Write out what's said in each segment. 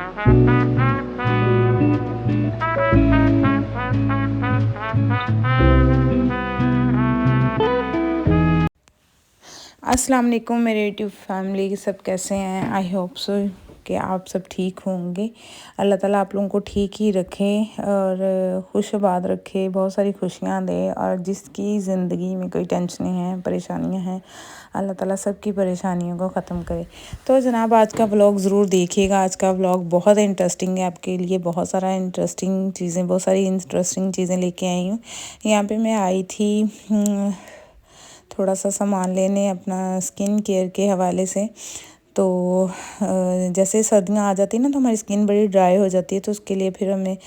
अस्सलाम वालेकुम मेरे यूट्यूब फैमिली, सब कैसे हैं। आई होप सो कि आप सब ठीक होंगे। अल्लाह ताला आप लोगों को ठीक ही रखे और खुशबाद रखे, बहुत सारी खुशियाँ दे। और जिसकी ज़िंदगी में कोई टेंशनें हैं, परेशानियां हैं, अल्लाह ताला सबकी परेशानियों को ख़त्म करे। तो जनाब आज का व्लॉग ज़रूर देखिएगा। आज का व्लॉग बहुत इंटरेस्टिंग है, आपके लिए बहुत सारा इंटरेस्टिंग चीज़ें, बहुत सारी इंटरेस्टिंग चीज़ें लेके आई हूँ। यहाँ पे मैं आई थी थोड़ा सा सामान लेने अपना स्किन केयर के हवाले से। तो जैसे सर्दियाँ आ जाती हैं ना, तो हमारी स्किन बड़ी ड्राई हो जाती है, तो उसके लिए फिर हमें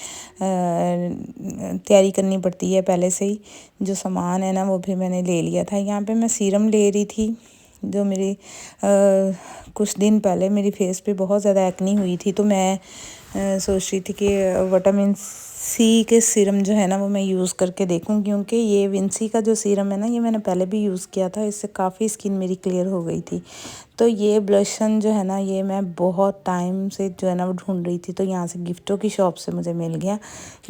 तैयारी करनी पड़ती है पहले से ही। जो सामान है ना वो भी मैंने ले लिया था। यहाँ पे मैं सीरम ले रही थी, जो मेरी कुछ दिन पहले मेरी फेस पे बहुत ज़्यादा एक्नी हुई थी, तो मैं सोच रही थी कि विटामिन सी के सीरम जो है ना वो मैं यूज़ करके देखूं, क्योंकि ये विंसी का जो सीरम है ना ये मैंने पहले भी यूज़ किया था, इससे काफ़ी स्किन मेरी क्लियर हो गई थी। तो ये ब्लशन जो है ना ये मैं बहुत टाइम से जो है ना वो ढूंढ रही थी, तो यहाँ से गिफ्टों की शॉप से मुझे मिल गया।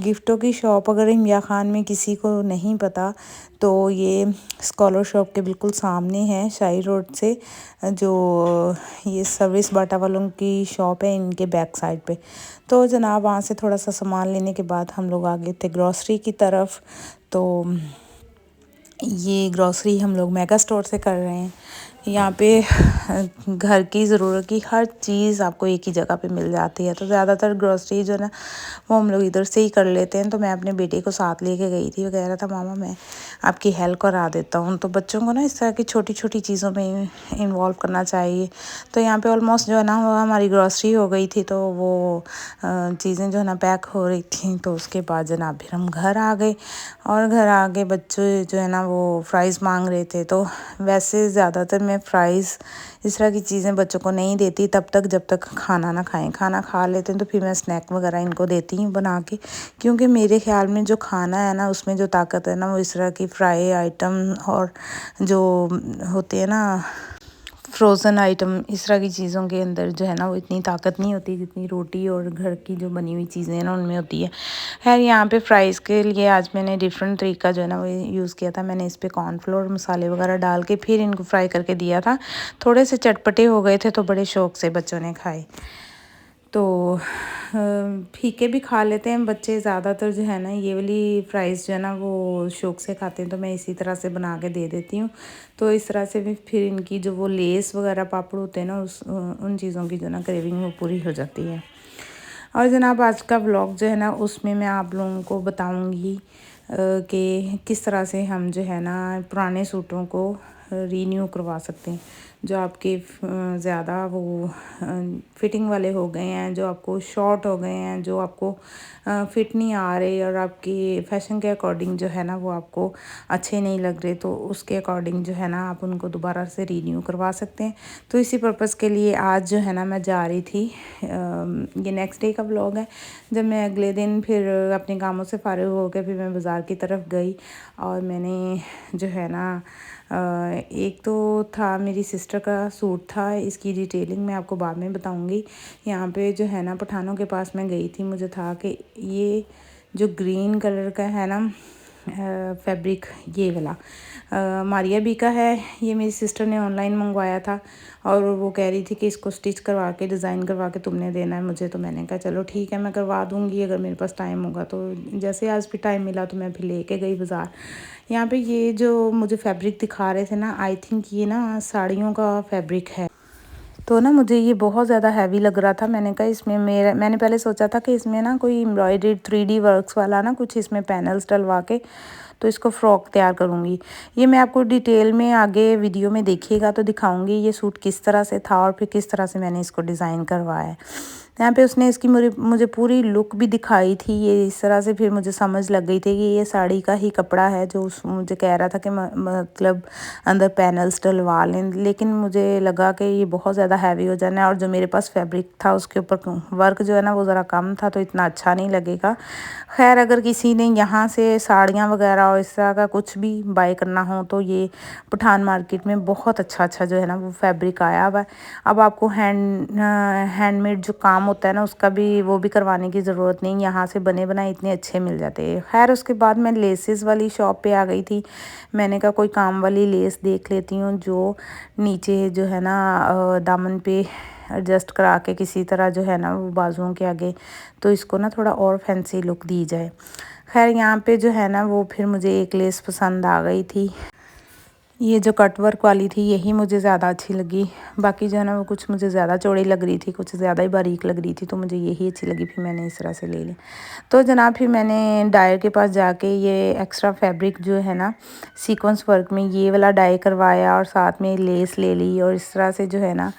गिफ्टों की शॉप अगर इंडिया खान में किसी को नहीं पता तो ये स्कॉलर शॉप के बिल्कुल सामने है, शाही रोड से। जो ये सर्विस बाटा वालों की शॉप है, इनके बैक साइड पे। तो जनाब वहाँ से थोड़ा सा सामान लेने के बाद हम लोग आ गए थे ग्रॉसरी की तरफ। तो ये ग्रॉसरी हम लोग मेगा स्टोर से कर रहे हैं। यहाँ पे घर की ज़रूरत की हर चीज़ आपको एक ही जगह पे मिल जाती है, तो ज़्यादातर ग्रॉसरी जो है ना वो हम लोग इधर से ही कर लेते हैं। तो मैं अपने बेटे को साथ लेके गई थी, वो कह रहा था मामा मैं आपकी हेल्प करा देता हूँ। तो बच्चों को ना इस तरह की छोटी छोटी चीज़ों में इन्वॉल्व करना चाहिए। तो यहाँ पे ऑलमोस्ट जो है ना वो हमारी ग्रॉसरी हो गई थी, तो वो चीज़ें जो है ना पैक हो रही थी। तो उसके बाद जनाब फिर हम घर आ गए, और घर आके बच्चे जो है ना वो फ्राइज़ मांग रहे थे। तो वैसे ज़्यादातर मैं फ्राइज़ इस तरह की चीज़ें बच्चों को नहीं देती तब तक जब तक खाना ना खाएं। खाना खा लेते हैं तो फिर मैं स्नैक वगैरह इनको देती हूँ बना के, क्योंकि मेरे ख्याल में जो खाना है ना उसमें जो ताकत है ना वो इस तरह की फ्राई आइटम और जो होते हैं ना फ्रोज़न आइटम, इस तरह की चीज़ों के अंदर जो है ना वो इतनी ताकत नहीं होती जितनी रोटी और घर की जो बनी हुई चीज़ें हैं ना उनमें होती है। खैर यहाँ पे फ्राइज़ के लिए आज मैंने डिफरेंट तरीका जो है ना वो यूज़ किया था। मैंने इस पे कॉर्नफ्लोर मसाले वगैरह डाल के फिर इनको फ्राई करके दिया था। थोड़े से चटपटे हो गए थे तो बड़े शौक़ से बच्चों ने खाए। तो फीके भी खा लेते हैं बच्चे ज़्यादातर जो है ना, ये वाली फ्राइज़ जो है ना वो शौक़ से खाते हैं, तो मैं इसी तरह से बना के दे देती हूँ। तो इस तरह से भी फिर इनकी जो वो लेस वगैरह पापड़ होते हैं ना उन चीज़ों की जो ना क्रेविंग वो पूरी हो जाती है। और जनाब आज का व्लॉग जो है ना उसमें मैं आप लोगों को बताऊँगी कि किस तरह से हम जो है ना पुराने सूटों को रीन्यू करवा सकते हैं, जो आपके ज़्यादा वो फिटिंग वाले हो गए हैं, जो आपको शॉर्ट हो गए हैं, जो आपको फिट नहीं आ रहे और आपकी फैशन के अकॉर्डिंग जो है ना वो आपको अच्छे नहीं लग रहे, तो उसके अकॉर्डिंग जो है ना आप उनको दोबारा से रीन्यू करवा सकते हैं। तो इसी पर्पज़ के लिए आज जो है ना मैं जा रही थी, ये नेक्स्ट डे का व्लॉग है। जब मैं अगले दिन फिर अपने कामों से फारिग हो गए, फिर मैं बाज़ार की तरफ गई और मैंने जो है ना एक तो था मेरी सिस्टर का सूट था, इसकी डिटेलिंग मैं आपको बाद में बताऊंगी। यहाँ पे जो है ना पठानों के पास मैं गई थी, मुझे था कि ये जो ग्रीन कलर का है ना फैब्रिक, ये वाला मारिया बी का है। ये मेरी सिस्टर ने ऑनलाइन मंगवाया था और वो कह रही थी कि इसको स्टिच करवा के डिज़ाइन करवा के तुमने देना है मुझे। तो मैंने कहा चलो ठीक है मैं करवा दूँगी अगर मेरे पास टाइम होगा। तो जैसे आज भी टाइम मिला तो मैं फिर लेके गई बाज़ार। यहाँ पे ये जो मुझे फैब्रिक दिखा रहे थे ना, आई थिंक ये ना साड़ियों का फैब्रिक है। तो ना मुझे ये बहुत ज़्यादा हैवी लग रहा था। मैंने कहा इसमें मैंने पहले सोचा था कि इसमें ना कोई एम्ब्रॉयडरी 3D वर्क्स वाला ना कुछ इसमें पैनल्स डलवा के तो इसको फ़्रॉक तैयार करूँगी। ये मैं आपको डिटेल में आगे वीडियो में देखिएगा तो दिखाऊँगी ये सूट किस तरह से था और फिर किस तरह से मैंने इसको डिज़ाइन करवाया है। यहाँ पे उसने इसकी मुझे पूरी लुक भी दिखाई थी। ये इस तरह से फिर मुझे समझ लग गई थी कि ये साड़ी का ही कपड़ा है जो मुझे कह रहा था कि मतलब अंदर पैनल्स डलवा लें, लेकिन मुझे लगा कि ये बहुत ज़्यादा हैवी हो जाना है और जो मेरे पास फैब्रिक था उसके ऊपर वर्क जो है ना वो ज़रा कम था, तो इतना अच्छा नहीं लगेगा। खैर अगर किसी ने यहाँ से साड़ियाँ वगैरह और इस तरह का कुछ भी बाय करना हो तो ये पठान मार्केट में बहुत अच्छा जो है ना वो फैब्रिक आया हुआ है। अब आपको हैंडमेड जो काम होता है ना उसका भी वो भी करवाने की ज़रूरत नहीं, यहाँ से बने बनाए इतने अच्छे मिल जाते हैं। खैर उसके बाद मैं लेसेस वाली शॉप पे आ गई थी। मैंने कहा कोई काम वाली लेस देख लेती हूँ जो नीचे जो है ना दामन पे एडजस्ट करा के किसी तरह जो है ना वो बाजुओं के आगे, तो इसको ना थोड़ा और फैंसी लुक दी जाए। खैर यहाँ पे जो है ना वो फिर मुझे एक लेस पसंद आ गई थी। ये जो कट वर्क वाली थी यही मुझे ज़्यादा अच्छी लगी। बाकी जो है ना वो कुछ मुझे ज़्यादा चौड़ी लग रही थी, कुछ ज़्यादा ही बारीक लग रही थी, तो मुझे यही अच्छी लगी, फिर मैंने इस तरह से ले ली। तो जनाब फिर मैंने डायर के पास जाके ये एक्स्ट्रा फैब्रिक जो है ना सीक्वेंस वर्क में ये वाला डाई करवाया और साथ में लेस ले ली। और इस तरह से जो है ना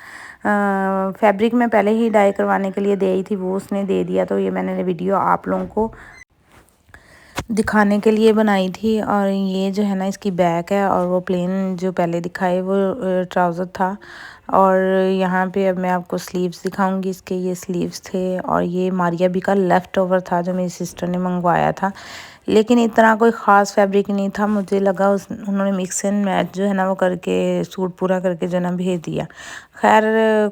फैब्रिक मैं पहले ही डाई करवाने के लिए दे आई थी, वो उसने दे दिया। तो ये मैंने वीडियो आप लोगों को दिखाने के लिए बनाई थी। और ये जो है ना इसकी बैक है और वो प्लेन जो पहले दिखाए वो ट्राउज़र था। और यहाँ पे अब मैं आपको स्लीव्स दिखाऊंगी इसके। ये स्लीव्स थे और ये मारिया बी का लेफ़्ट ओवर था जो मेरी सिस्टर ने मंगवाया था, लेकिन इतना कोई ख़ास फैब्रिक नहीं था। मुझे लगा उन्होंने मिक्स एंड मैच जो है ना वो करके सूट पूरा करके जो है ना भेज दिया। खैर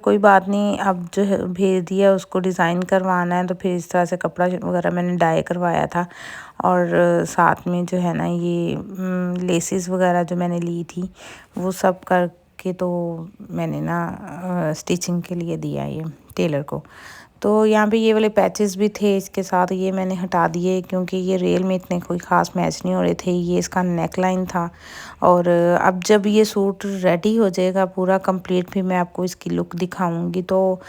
कोई बात नहीं, अब जो है भेज दिया, उसको डिज़ाइन करवाना है तो फिर इस तरह से कपड़ा वगैरह मैंने डाई करवाया था। और साथ में जो है ना ये लेसेस वगैरह जो मैंने ली थी वो सब करके तो मैंने ना स्टिचिंग के लिए दिया ये टेलर को। तो यहाँ पे ये वाले पैचेस भी थे इसके साथ, ये मैंने हटा दिए क्योंकि ये रेल में इतने कोई ख़ास मैच नहीं हो रहे थे। ये इसका नेक लाइन था। और अब जब ये सूट रेडी हो जाएगा पूरा कंप्लीट फिर मैं आपको इसकी लुक दिखाऊंगी। तो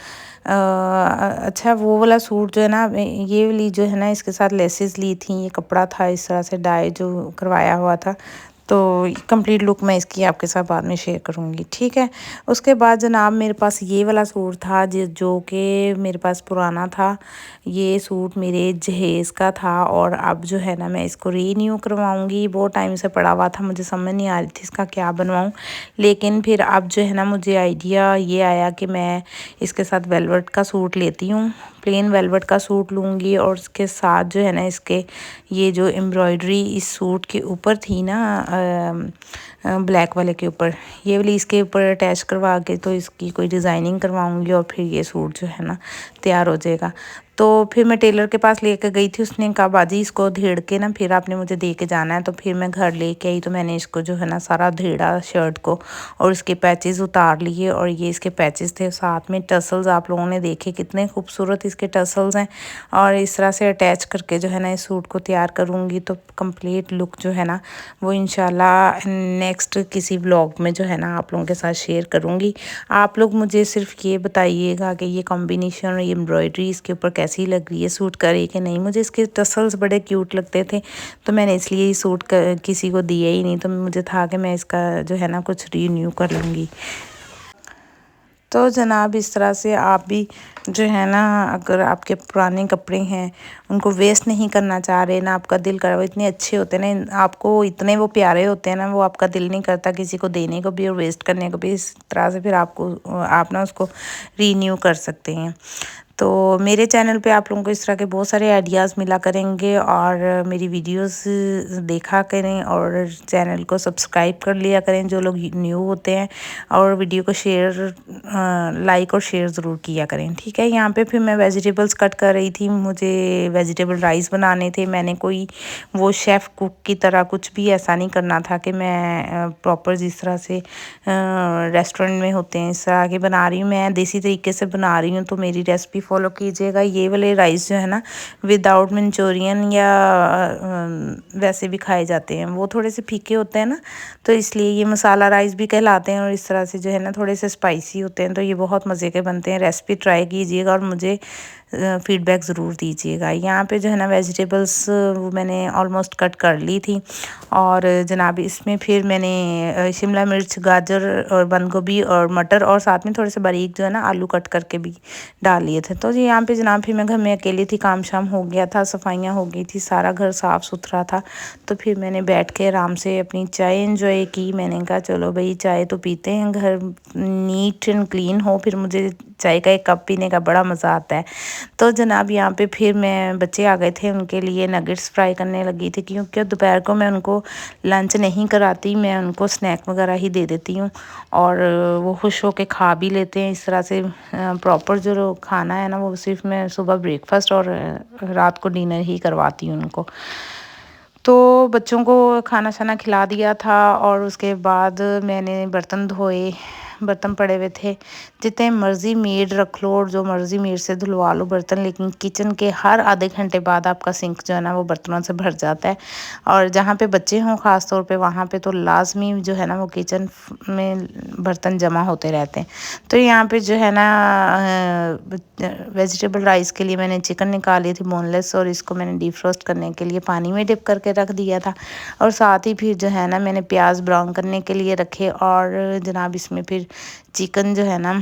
अच्छा वो वाला सूट जो है ना, ये वाली जो है ना इसके साथ लेसेस ली थी, ये कपड़ा था इस तरह से डाई जो करवाया हुआ था। तो कंप्लीट लुक मैं इसकी आपके साथ बाद में शेयर करूँगी, ठीक है। उसके बाद जनाब मेरे पास ये वाला सूट था जो कि मेरे पास पुराना था। ये सूट मेरे जहेज़ का था और अब जो है ना मैं इसको रीन्यू करवाऊँगी। बहुत टाइम से पड़ा हुआ था, मुझे समझ नहीं आ रही थी इसका क्या बनवाऊँ, लेकिन फिर अब जो है ना मुझे आइडिया ये आया कि मैं इसके साथ वेलवेट का सूट लेती हूँ। प्लेन वेलवेट का सूट लूँगी और उसके साथ जो है ना इसके ये जो एम्ब्रॉयडरी इस सूट के ऊपर थी ना ब्लैक वाले के ऊपर, ये वाली इसके ऊपर अटैच करवा के तो इसकी कोई डिज़ाइनिंग करवाऊँगी और फिर ये सूट जो है ना तैयार हो जाएगा। तो फिर मैं टेलर के पास लेकर गई थी, उसने कहा बाजी इसको धेड़ के ना फिर आपने मुझे दे के जाना है। तो फिर मैं घर लेके आई तो मैंने इसको जो है ना सारा धेड़ा शर्ट को और इसके पैचेस उतार लिए। और ये इसके पैचेस थे, साथ में टसल्स आप लोगों ने देखे कितने खूबसूरत इसके टसल्स हैं। और इस तरह से अटैच करके जो है ना इस सूट को तैयार करूँगी तो कंप्लीट लुक जो है ना वो इंशाल्लाह नेक्स्ट किसी व्लॉग में जो है ना आप लोगों के साथ शेयर करूँगी। आप लोग मुझे सिर्फ ये बताइएगा कि ये कॉम्बिनेशन और ये एम्ब्रॉयडरी इसके ऊपर कैसी लग रही है, सूट करे कि नहीं। मुझे इसके टसल्स बड़े क्यूट लगते थे तो मैंने इसलिए ये सूट किसी को दिया ही नहीं। तो मुझे था कि मैं इसका जो है ना कुछ रीन्यू कर लूँगी। तो जनाब इस तरह से आप भी जो है ना अगर आपके पुराने कपड़े हैं उनको वेस्ट नहीं करना चाह रहे ना, आपका दिल कर, वो इतने अच्छे होते हैं ना, आपको इतने वो प्यारे होते हैं ना, वो आपका दिल नहीं करता किसी को देने को भी और वेस्ट करने को भी। इस तरह से फिर आप ना उसको रीन्यू कर सकते हैं। तो मेरे चैनल पे आप लोगों को इस तरह के बहुत सारे आइडियाज़ मिला करेंगे और मेरी वीडियोस देखा करें और चैनल को सब्सक्राइब कर लिया करें जो लोग न्यू होते हैं। और वीडियो को शेयर लाइक और शेयर ज़रूर किया करें, ठीक है। यहाँ पे फिर मैं वेजिटेबल्स कट कर रही थी, मुझे वेजिटेबल राइस बनाने थे। मैंने कोई वो शेफ़ कुक की तरह कुछ भी ऐसा नहीं करना था कि मैं प्रॉपर जिस तरह से रेस्टोरेंट में होते हैं इस तरह के बना रही हूँ। मैं देसी तरीके से बना रही हूँ तो मेरी रेसिपी फॉलो कीजिएगा। ये वाले राइस जो है ना विदाउट मंचूरियन या वैसे भी खाए जाते हैं, वो थोड़े से फीके होते हैं ना, तो इसलिए ये मसाला राइस भी कहलाते हैं। और इस तरह से जो है ना थोड़े से स्पाइसी होते हैं, तो ये बहुत मज़े के बनते हैं। रेसिपी ट्राई कीजिएगा और मुझे फीडबैक ज़रूर दीजिएगा। यहाँ पे जो है ना वेजिटेबल्स वो मैंने ऑलमोस्ट कट कर ली थी। और जनाब इसमें फिर मैंने शिमला मिर्च, गाजर और बंद गोभी और मटर और साथ में थोड़े से बारीक जो है ना आलू कट करके भी डाल लिए थे। तो जी यहाँ पे जनाब फिर मैं घर में अकेली थी, काम शाम हो गया था, सफाइयाँ हो गई थी, सारा घर साफ़ सुथरा था। तो फिर मैंने बैठ के आराम से अपनी चाय एंजॉय की। मैंने कहा चलो भाई चाय तो पीते हैं, घर नीट एंड क्लीन हो, फिर मुझे चाय का एक कप पीने का बड़ा मज़ा आता है। तो जनाब यहाँ पे फिर मैं बच्चे आ गए थे, उनके लिए नगेट्स फ्राई करने लगी थी, क्योंकि दोपहर को मैं उनको लंच नहीं कराती, मैं उनको स्नैक वगैरह ही दे देती हूँ और वो खुश होकर खा भी लेते हैं। इस तरह से प्रॉपर जो खाना है ना, वो सिर्फ मैं सुबह ब्रेकफास्ट और रात को डिनर ही करवाती हूँ उनको। तो बच्चों को खाना शाना खिला दिया था और उसके बाद मैंने बर्तन धोए, बर्तन पड़े हुए थे। जितने मर्ज़ी मेड रख लो और जो मर्ज़ी मेड से धुलवा लो बर्तन, लेकिन किचन के हर आधे घंटे बाद आपका सिंक जो है ना वो बर्तनों से भर जाता है। और जहाँ पे बच्चे हों ख़ास तौर पे, वहाँ पे तो लाजमी जो है ना वो किचन में बर्तन जमा होते रहते हैं। तो यहाँ पे जो है ना वेजिटेबल राइस के लिए मैंने चिकन निकाली थी बोनलेस, और इसको मैंने डीप फ्रोस्ट करने के लिए पानी में डिप करके रख दिया था। और साथ ही फिर जो है ना मैंने प्याज ब्राउन करने के लिए रखे, और जनाब इसमें फिर चिकन जो है ना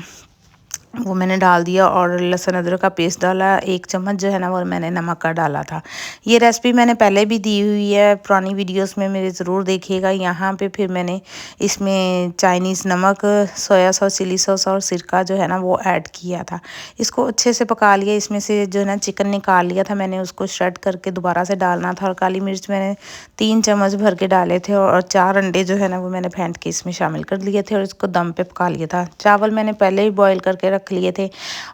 वो मैंने डाल दिया और लहसुन अदरक का पेस्ट डाला, 1 चम्मच जो है ना वो मैंने नमक का डाला था। ये रेसिपी मैंने पहले भी दी हुई है, पुरानी वीडियोस में मेरे ज़रूर देखिएगा। यहाँ पे फिर मैंने इसमें चाइनीज़ नमक, सोया सॉस, चिली सॉस और सिरका जो है ना वो ऐड किया था। इसको अच्छे से पका लिया। इसमें से जो है ना चिकन निकाल लिया था मैंने, उसको श्रेड करके दोबारा से डालना था। और काली मिर्च मैंने 3 चम्मच भर के डाले थे, और 4 अंडे जो है ना वो मैंने फेंट के इसमें शामिल कर लिए थे और इसको दम पे पका लिया था। चावल मैंने पहले ही बॉईल करके रख लिए थे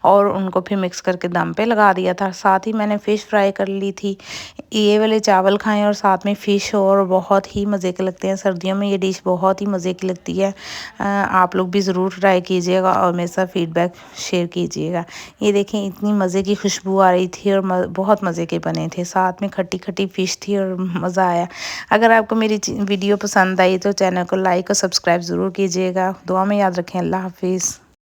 और उनको फिर मिक्स करके दम पे लगा दिया था। साथ ही मैंने फ़िश फ्राई कर ली थी। ये वाले चावल खाएं और साथ में फ़िश हो, और बहुत ही मज़े के लगते हैं। सर्दियों में ये डिश बहुत ही मज़े की लगती है। आप लोग भी ज़रूर ट्राई कीजिएगा और मेरे साथ फीडबैक शेयर कीजिएगा। ये देखें इतनी मज़े की खुशबू आ रही थी और बहुत मज़े के बने थे। साथ में खट्टी खट्टी फ़िश थी और मज़ा आया। अगर आपको मेरी वीडियो पसंद आई तो चैनल को लाइक और सब्सक्राइब ज़रूर कीजिएगा। दुआ में याद रखें। अल्लाह हाफिज़।